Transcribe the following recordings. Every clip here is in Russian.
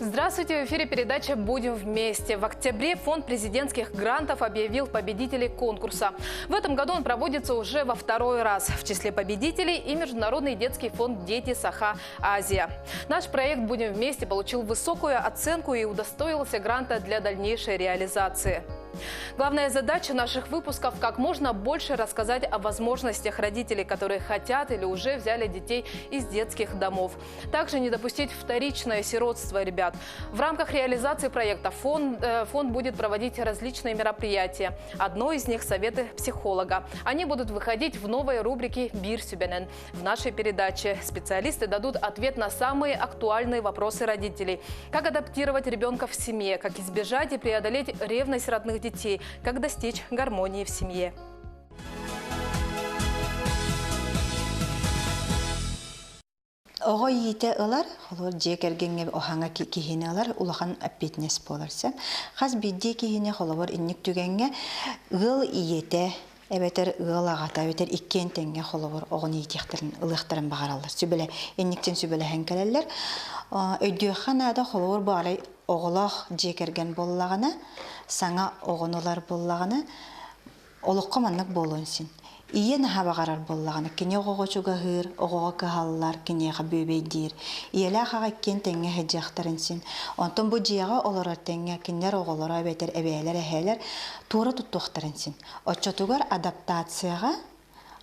Здравствуйте! В эфире передача «Будем вместе». В октябре Фонд президентских грантов объявил победителей конкурса. В этом году он проводится уже во второй раз. В числе победителей и Международный детский фонд «Дети Саха-Азия». Наш проект «Будем вместе» получил высокую оценку и удостоился гранта для дальнейшей реализации. Главная задача наших выпусков – как можно больше рассказать о возможностях родителей, которые хотят или уже взяли детей из детских домов. Также не допустить вторичное сиротство ребят. В рамках реализации проекта фонд будет проводить различные мероприятия. Одно из них – советы психолога. Они будут выходить в новой рубрике «Бир Сюбенен». В нашей передаче специалисты дадут ответ на самые актуальные вопросы родителей. Как адаптировать ребенка в семье, как избежать и преодолеть ревность родных детей, как достичь гармонии в семье. Ого йите ылар, холор жекергенге оханга кихине ылар, улахан аппетнес боларса. Хаз бидди кихине холор инник түгенге ыл йете, эбетер ыл агата, эбетер иккен тенге холор оғын йетехтерін, ылықтарын бағаралар. Сүбеле, инниктен сүбеле хенкелелер. Өйдіғанада холор бағалай оғылақ жекерген боллағына, саңа оғынылар боллағына, олыққа маннық болуынсин. Ие наха бағарар боллағына, кене оғыға чуға ғыр, оғыға кағалылар, кенеға бөбейдер. Иелі ақаға кен тәңе хеджақтарынсин. Онтын бұл жияға оларар тәңе, кенер оғылара бәтер әбәйлер әхәлер, тура тұттуқтарынсин. Отчатуғар адаптацияға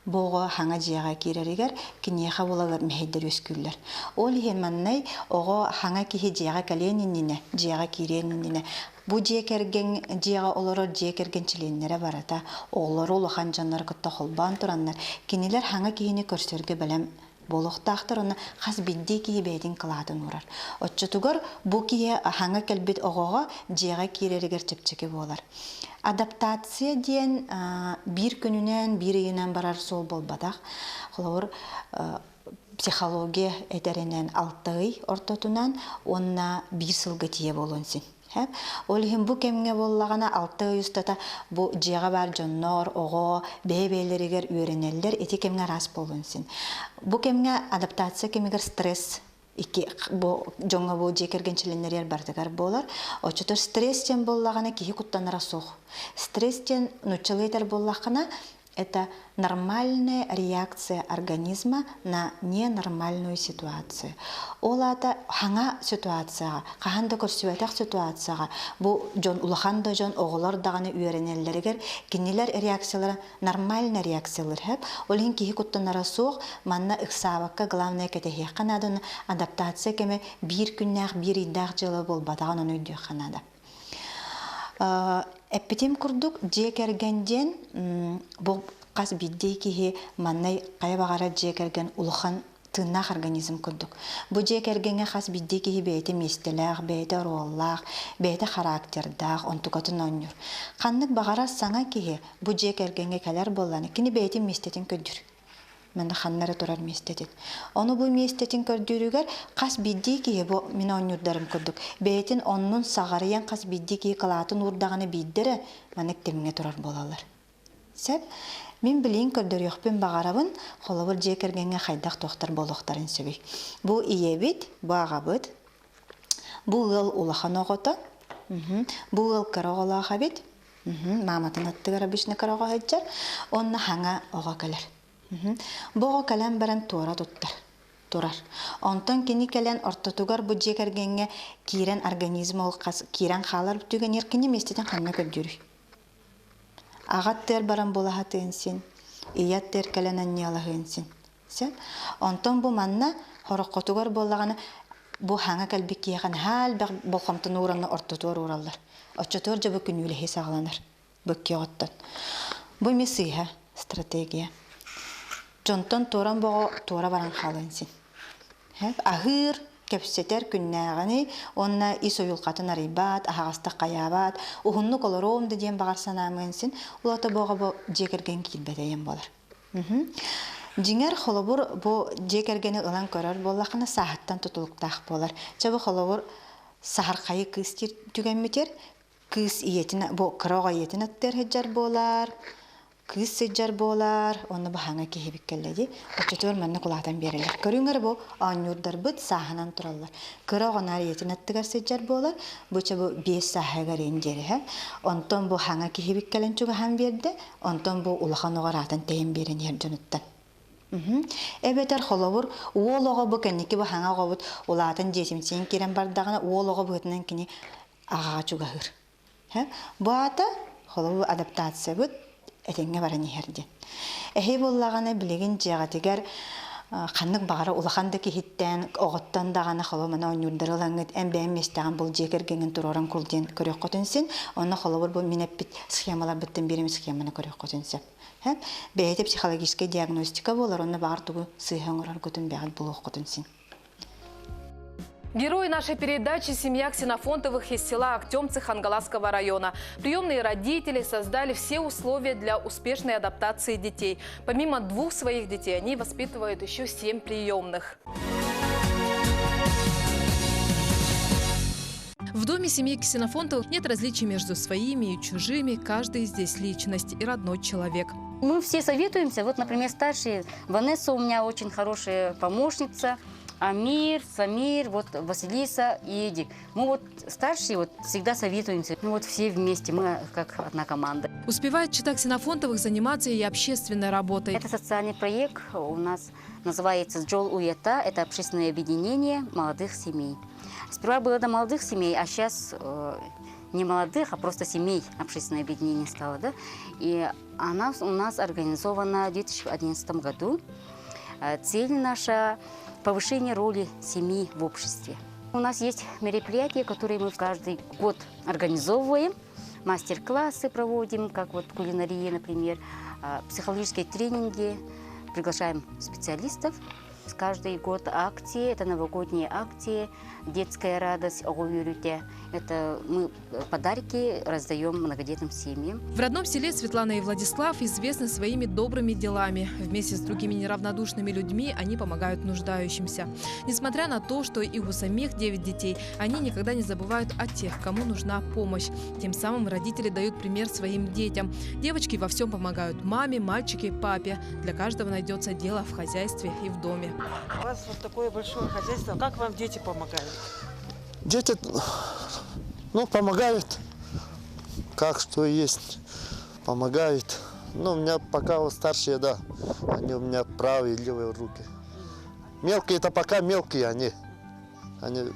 Боға хаңа жияға керерігер, кенеға болағыр мәхейдер өскүллер. Ол хеманнай оға хаңа кеге жияға кәленініне, жияға керенініне. Бұ жекерген жияға олары жекерген чиленлері барата, олары олақан жанлар күтті қолбан тұранлар. Кенелер хаңа кегені көрсерге білем болуқтақтыр, оны қаз бидде кеге бәйдің қыладын ұрар. Отчатуғар бұ кеге хаңа кәлбет оғаға жияға керерігер чепчеке болар. Адаптация ден bir күнінен, bir үйінен барар сол болбадақ. Қолауыр психология әдерінен 6 ай ортотунан, онына 1 сылғы тие болуынсин. Олығын бұл кемге боллағана 6 ай ұстата бұл жиға бар жоннор, оғы, бәйбәйлерігер үйренелер, еті кемге рас болуынсин. Бұл кемге адаптация кемегер стресс, жоңға бұл жекергенчіленер бардығар болар. Очытыр стресстен боллағана кейі құттаныра соқ. Стресстен нұтчылайтар боллағана это нормальная реакция организма на ненормальную ситуацию. Олата хаңа ситуацияға, қағанда көрсуетақ ситуацияға, бұл жон улаханда жон оғылар дағаны үйренелерігер, кенелер реакциялары нормальный реакциялар хәп. Олың кейі құттанара соқ, манна ұқсабаққа главное кәтехе қанадын адаптация кеме 1 күннәқ 1 идақ жылы бол бадаған оны үйді қанада. Эппетем күрдік жекергенден бұл қас биддей кейі маннай қай бағара жекерген ұлыған тыннақ организм күрдік. Бұл жекергенге қас биддей кейі бәйті местеләқ, бәйті роллақ, бәйті характердақ, онтуғатын оныр. Қаннық бағара саңа кейі бұл жекергенге кәлер боланы, кені бәйті местетін көдір. Мәнді қаннары тұрар местетін. Оны бұл местетін көрдірігер қас биддей кейі бұл мен онырдарым көрдік. Бәйтін оның сағарыян қас биддей кейі қылатын ұрдағаны биддері мәнік теміңе тұрар болалар. Сәп, мен білейін көрдір еқпен бағарабын, қолы бір жекергенге қайдақ тоқтар болуқтарын сөбей. Бұл иебет, бұл ағабыд, бұл ғыл ұлақан оғыты, бұл ғыл қырық олаға бет, маматын аттығар абышны қырық оғыджар, онына хаңа оға кәлер. Бұғы кәлен бәрін туара тұрар. Онтан кені кәлен ортатуғар бұл жекергенге кейрен организм ол кейрен қалар бүтіген еркіне местетін қанна көрдірі. Ағаттер баран болағаты енсін, ияттер кәлен әнниялағы енсін. Онтан бұл манна хорыққотуғар болағаны бұл хаңа кәлбі кейған әл бұл қамтын ұранны ортатуғар ұралар. Отчатуғар жабы күнілігі сағыланар. Бүкке оттан. Бұл месыйға стратегия. Жонтон туран боғы тура баран қалынсин. Ахыр кепсетер күннәғаны, онна ис ойылқатын арибат, ағаста қаябат, ұғынны колором деден бағарсан амынсин, ұлата боғы бұл жекерген келбедейен болар. Жиңер холобур бұл жекергені ұлан көрір болақына сағаттан тұтылықтақ болар. Жабы холобур сағар қайы кыстер түгенметер, кыс иетіне, бұл қыроға иетіне аттер хеджар болар, кыз сыджар болар, онна баханга кихибиккелледи. Очотор манна кулатан берелер. Көрүңөр бу анюрдар бут саханан тураллар. Кырагонар етинаттыгар сыджар болар, буча бу 5 сахагар инжери. Онтон бу ханга кихибиккелен чуга хан берде, онтон бу улахан огаратын тейин берен ердөнүттан. Эбетер холовур уолого бу кенники бу ханга гобут улатын жесимсин кирен бардагына уолого бутунан кини ага чугахыр. Буата холовур адаптация бут этеңге баран ерден. Эхи боллаганы билеген жагатыгар каннык багара улаханды кихиттен оготтан дагана холо мана онюрдарылаңыт эмбем местаган бул жекергенин туроран кулден көрөк котунсин, оны холовур бу минеппит схемалар биттен берем схеманы көрөк котунсин. Бейте психологическая диагностика болар, оны бартугу сыйхаңырар көтүн бягат булук котунсин. Герои нашей передачи – семья Ксенофонтовых из села Актемцы Хангаласского района. Приемные родители создали все условия для успешной адаптации детей. Помимо 2 своих детей, они воспитывают еще 7 приемных. В доме семьи Ксенофонтовых нет различий между своими и чужими. Каждый здесь личность и родной человек. Мы все советуемся. Вот, например, старшие. Ванесса у меня очень хорошая помощница. Амир, Самир, вот Василиса и Эдик. Мы вот старшие вот всегда советуемся. Мы вот все вместе, мы как одна команда. Успевает чета Ксенофонтовых заниматься и общественной работой. Это социальный проект у нас называется «Джол Уета». Это общественное объединение молодых семей. Сперва было до молодых семей, а сейчас не молодых, а просто семей общественное объединение стало. Да? И она у нас организована в 2011 году. Цель наша – повышение роли семьи в обществе. У нас есть мероприятия, которые мы каждый год организовываем. Мастер-классы проводим, как вот кулинария, например, психологические тренинги. Приглашаем специалистов. Каждый год акции, это новогодние акции, детская радость, это мы подарки раздаем многодетным семьям. В родном селе Светлана и Владислав известны своими добрыми делами. Вместе с другими неравнодушными людьми они помогают нуждающимся. Несмотря на то, что и у самих 9 детей, они никогда не забывают о тех, кому нужна помощь. Тем самым родители дают пример своим детям. Девочки во всем помогают маме, мальчики – папе. Для каждого найдется дело в хозяйстве и в доме. У вас вот такое большое хозяйство. Как вам дети помогают? Дети, помогают. Как что есть, помогают. У меня пока вот старшие, да, они у меня правые и левые руки. Мелкие это пока мелкие они. Они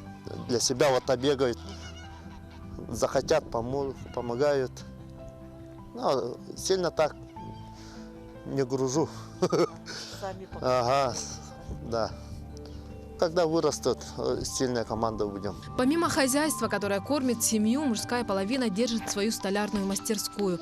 для себя вот обегают, захотят, помогают. Но сильно так не гружу. Сами помогают. Ага, да. Когда вырастут, сильная команда будем. Помимо хозяйства, которое кормит семью, мужская половина держит свою столярную мастерскую.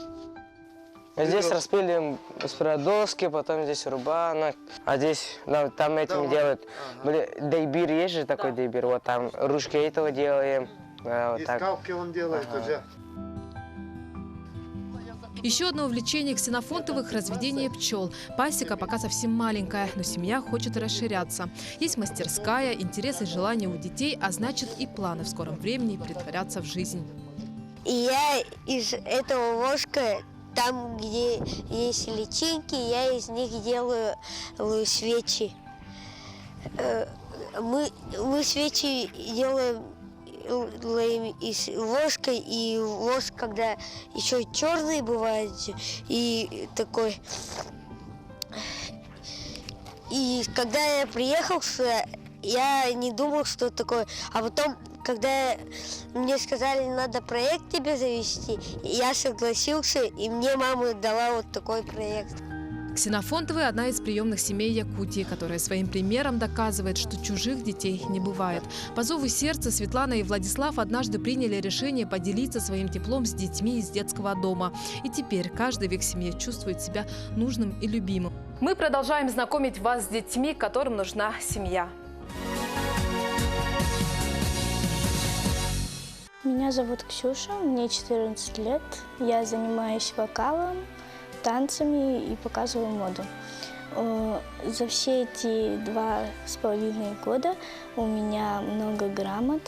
Здесь распилим сперва доски, потом здесь рубанок, а здесь там этим делают. Дейбир есть же такой дейбир, вот там ручки этого делаем. Вот И так. скалки он делает уже. Еще одно увлечение Ксенофонтовых – разведение пчел. Пасека пока совсем маленькая, но семья хочет расширяться. Есть мастерская, интересы и желания у детей, а значит и планы в скором времени притворятся в жизнь. И я из этого воска, там, где есть личинки, я из них делаю свечи. Мы свечи делаем из воска, и воск, когда еще черный бывает, и такой. И когда я приехал сюда, я не думал, что такое. А потом, когда мне сказали, надо проект тебе завести, я согласился, и мне мама дала вот такой проект. Ксенофонтовы – одна из приемных семей Якутии, которая своим примером доказывает, что чужих детей не бывает. По зову сердца Светлана и Владислав однажды приняли решение поделиться своим теплом с детьми из детского дома. И теперь каждый в их семье чувствует себя нужным и любимым. Мы продолжаем знакомить вас с детьми, которым нужна семья. Меня зовут Ксюша, мне 14 лет. Я занимаюсь вокалом, танцами и показываю моду. За все эти 2,5 года у меня много грамот,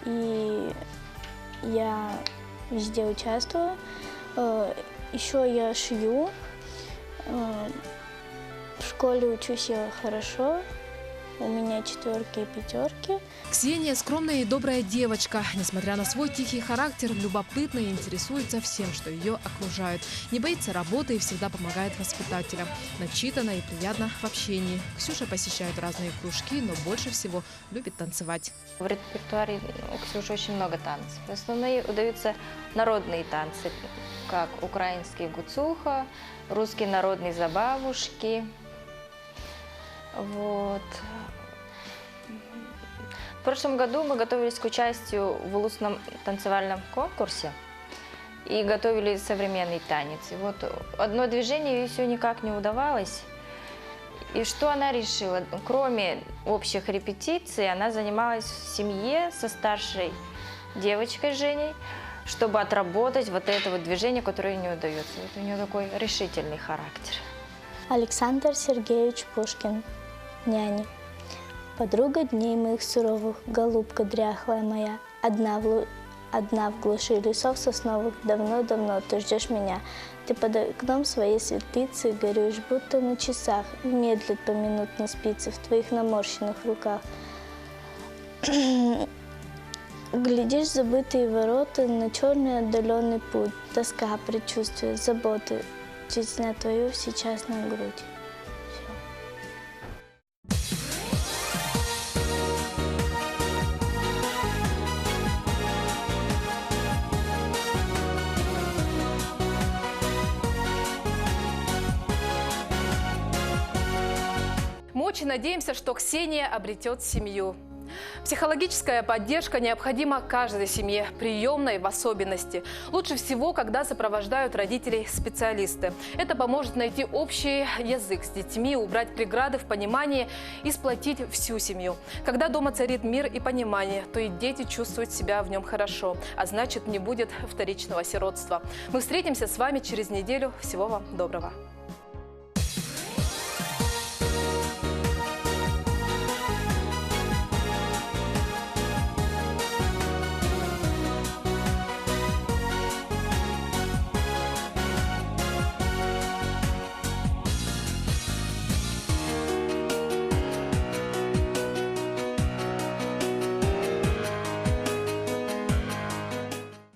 и я везде участвую. Еще я шью, В школе учусь я хорошо. У меня 4 и 5. Ксения – скромная и добрая девочка. Несмотря на свой тихий характер, любопытна и интересуется всем, что ее окружает. Не боится работы и всегда помогает воспитателям. Начитана и приятна в общении. Ксюша посещает разные кружки, но больше всего любит танцевать. В репертуаре у Ксюши очень много танцев. В основном удаются народные танцы, как украинский гуцуха, русские народные забавушки. Вот. В прошлом году мы готовились к участию в улусном танцевальном конкурсе и готовили современный танец. И вот одно движение ей все никак не удавалось. И что она решила? Кроме общих репетиций, она занималась в семье со старшей девочкой Женей, чтобы отработать вот это вот движение, которое ей не удается. Вот у нее такой решительный характер. Александр Сергеевич Пушкин, няня. Подруга дней моих суровых, голубка дряхлая моя, одна в глуши лесов сосновых, давно-давно ты ждешь меня. Ты под окном своей светлицы горюешь, будто на часах, медлит поминутно спицы в твоих наморщенных руках. Глядишь забытые ворота на черный отдаленный путь, тоска, предчувствие, заботы, жизнь твою сейчас на грудь. Мы очень надеемся, что Ксения обретет семью. Психологическая поддержка необходима каждой семье, приемной в особенности. Лучше всего, когда сопровождают родителей специалисты. Это поможет найти общий язык с детьми, убрать преграды в понимании и сплотить всю семью. Когда дома царит мир и понимание, то и дети чувствуют себя в нем хорошо, а значит, не будет вторичного сиротства. Мы встретимся с вами через неделю. Всего вам доброго.